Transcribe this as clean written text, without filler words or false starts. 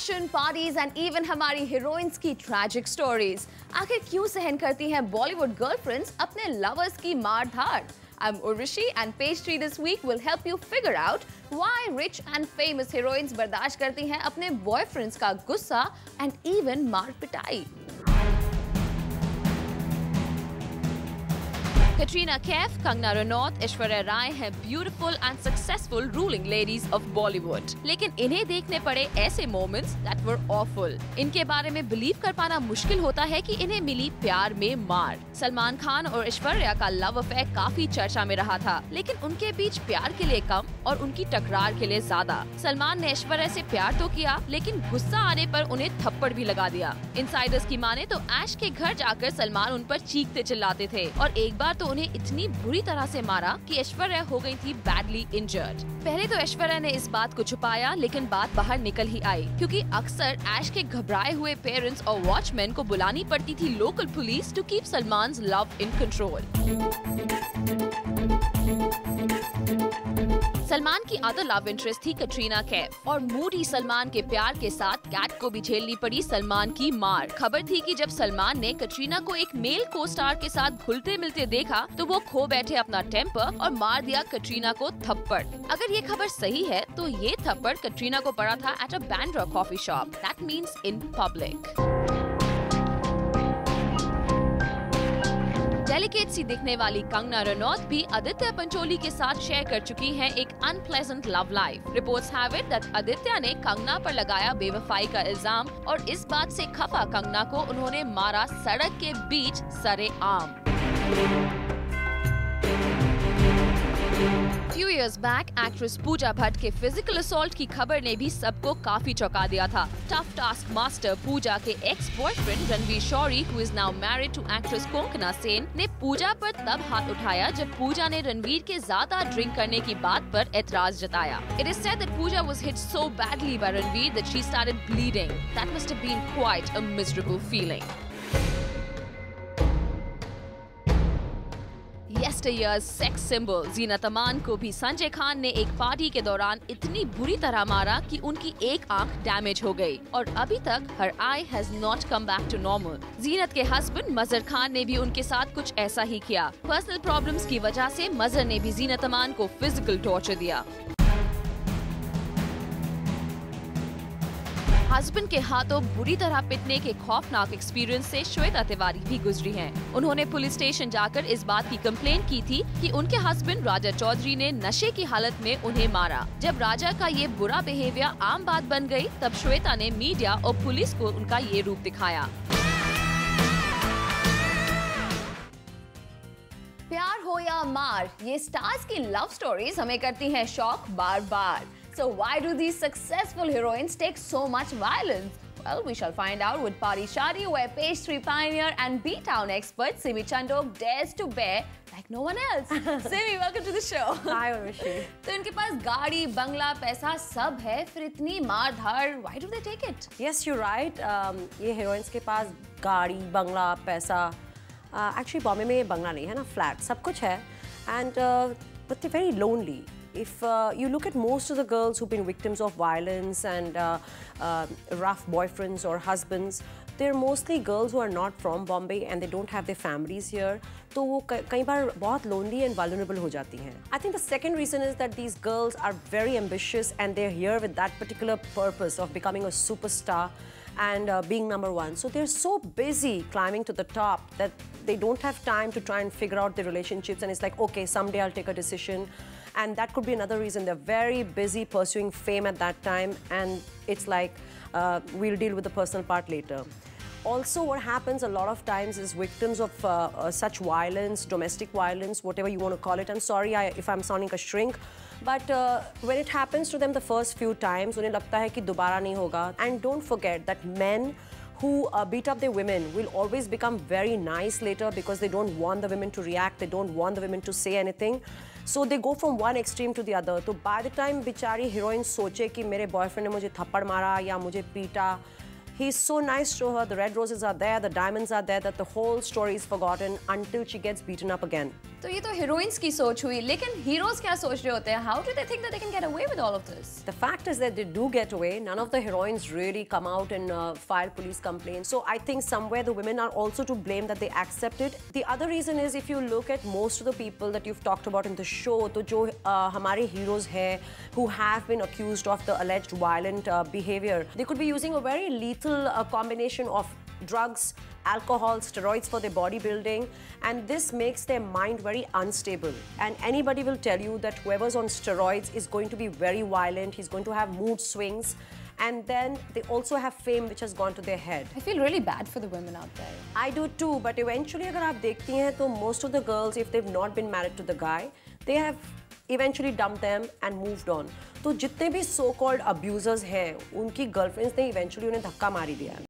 Fashion, parties and even हमारी heroines की tragic stories. आखिर क्यों सहन करती हैं बॉलीवुड गर्लफ्रेंड्स अपने लवर्स की मार धाड़? I'm Urvashi and Page 3 this week will help you figure out why rich and famous heroines बर्दाश्त करती हैं अपने बॉयफ्रेंड्स का गुस्सा and even मार पिटाई। Katrina Kaif, Kangna Ranaut, Aishwarya Rai हैं beautiful and successful ruling ladies of Bollywood, लेकिन इन्हें देखने पड़े ऐसे मोमेंट्स दैट वर ऑफुल। इनके बारे में बिलीव कर पाना मुश्किल होता है कि इन्हें मिली प्यार में मार। सलमान खान और ऐश्वर्या का लव अफेयर काफी चर्चा में रहा था, लेकिन उनके बीच प्यार के लिए कम और उनकी टकरार के लिए ज्यादा। सलमान ने ऐश्वर्या से प्यार तो किया, लेकिन गुस्सा आने पर उन्हें थप्पड़ भी लगा दिया। इनसाइडर्स की माने तो ऐश के घर जाकर सलमान उन पर चीखते चिल्लाते थे और एक बार तो उन्हें इतनी बुरी तरह से मारा कि ऐश्वर्या हो गई थी बैडली इंजर्ड। पहले तो ऐश्वर्या ने इस बात को छुपाया, लेकिन बात बाहर निकल ही आई, क्योंकि अक्सर ऐश के घबराए हुए पेरेंट्स और वॉचमैन को बुलानी पड़ती थी local police to keep Salman's love in control. Salman की अदर लव इंटरेस्ट थी कटरीना कैफ, और मूडी सलमान के प्यार के साथ कैट को भी झेलनी पड़ी सलमान की मार। खबर थी कि जब सलमान ने कटरीना को एक मेल को स्टार के साथ घुलते मिलते देखा तो वो खो बैठे अपना टेम्पर और मार दिया कटरीना को थप्पड़। अगर ये खबर सही है तो ये थप्पड़ कटरीना को पड़ा था at a Bandra coffee shop, that means in public. Delicate सी दिखने वाली कंगना रनौत भी आदित्य पंचोली के साथ शेयर कर चुकी हैं एक unpleasant love life. Reports have it that Aditya ने कंगना पर लगाया बेवफाई का इल्जाम, और इस बात से खफा कंगना को उन्होंने मारा सड़क के बीच सरेआम। Few years back, actress Pooja Bhatt के फिजिकल असॉल्ट की खबर ने भी सबको काफी चौंका दिया था। टफ टास्क मास्टर पूजा के ex boyfriend Ranvir Shorey, who is now married to actress Konkona Sen, ने पूजा पर तब हाथ उठाया जब पूजा ने रणवीर के ज्यादा ड्रिंक करने की बात पर एतराज जताया। It is said that Pooja was hit so badly by Ranveer that she started bleeding. That must have been quite a miserable feeling. Yesteryear's sex symbol Zeenat Aman को भी संजय खान ने एक पार्टी के दौरान इतनी बुरी तरह मारा कि उनकी एक आंख डैमेज हो गई, और अभी तक her eye has not come back to normal। ज़ीनत के हस्बैंड मजहर खान ने भी उनके साथ कुछ ऐसा ही किया। पर्सनल प्रॉब्लम्स की वजह से मजहर ने भी ज़ीनत अमान को फिजिकल टॉर्चर दिया। हस्बैंड के हाथों बुरी तरह पिटने के खौफनाक एक्सपीरियंस से श्वेता तिवारी भी गुजरी हैं। उन्होंने पुलिस स्टेशन जाकर इस बात की कंप्लेंट की थी कि उनके हस्बैंड राजा चौधरी ने नशे की हालत में उन्हें मारा। जब राजा का ये बुरा बिहेवियर आम बात बन गई, तब श्वेता ने मीडिया और पुलिस को उनका ये रूप दिखाया। प्यार हो या मार, ये स्टार्स की लव स्टोरीज हमें करती हैं shock bar bar. So why do these successful heroines take so much violence? Well, we shall find out with Pari Shari, where Page 3 pioneer and B-Town expert Simi Chandok dares to bear like no one else. Simi, welcome to the show. Hi, Urvashi. तो इनके पास गाड़ी, बंगला, पैसा सब है, फिर इतनी मार धाड़, why do they take it? Yes, you're right. ये heroines के पास गाड़ी, बंगला, पैसा, actually बॉम्बे में बंगला नहीं है ना, फ्लैट, सब कुछ है, and but they're very lonely. If you look at most of the girls who've been victims of violence and rough boyfriends or husbands, they're mostly girls who are not from Bombay and they don't have their families here. तो वो कई बार बहुत lonely and vulnerable हो जाती हैं. I think the second reason is that these girls are very ambitious and they're here with that particular purpose of becoming a superstar and being number one. So they're so busy climbing to the top that they don't have time to try and figure out their relationships, and it's like, okay, someday I'll take a decision. And that could be another reason. They're very busy pursuing fame at that time, and it's like, we'll deal with the personal part later. Also, what happens a lot of times is victims of such violence, domestic violence, whatever you want to call it. I'm sorry if I'm sounding a shrink, but when it happens to them the first few times, उन्हें लगता है कि दोबारा नहीं होगा. And don't forget that men who beat up their women will always become very nice later because they don't want the women to react, they don't want the women to say anything. So they go from one extreme to the other. तो by the time बेचारी heroine सोचे कि मेरे boyfriend ने मुझे थप्पड़ मारा या मुझे पीटा, He's so nice to her, the red roses are there, the diamonds are there, that the whole story is forgotten until she gets beaten up again. तो ये तो हीरोइंस की सोच हुई, लेकिन हीरोज क्या सोच रहे होते हैं? How do they think that they can get away with all of this? The fact is that they do get away. None of the heroines really come out and file police complaints. So I think somewhere the women are also to blame that they accept it. The other reason is if you look at most of the people that you've talked about in the show, तो जो हमारे heroes हैं who have been accused of the alleged violent behavior, they could be using a very lethal combination of drugs, alcohol, steroids for their bodybuilding, and this makes their mind very unstable. And anybody will tell you that whoever's on steroids is going to be very violent, he's going to have mood swings, and then they also have fame which has gone to their head. I feel really bad for the women out there. I do too, but eventually अगर आप देखती हैं तो most of the girls, if they've not been married to the guy, they have eventually dumped them and moved on. तो जितने भी so-called abusers हैं, उनकी girlfriends ने eventually उन्हें धक्का मार ही दिया.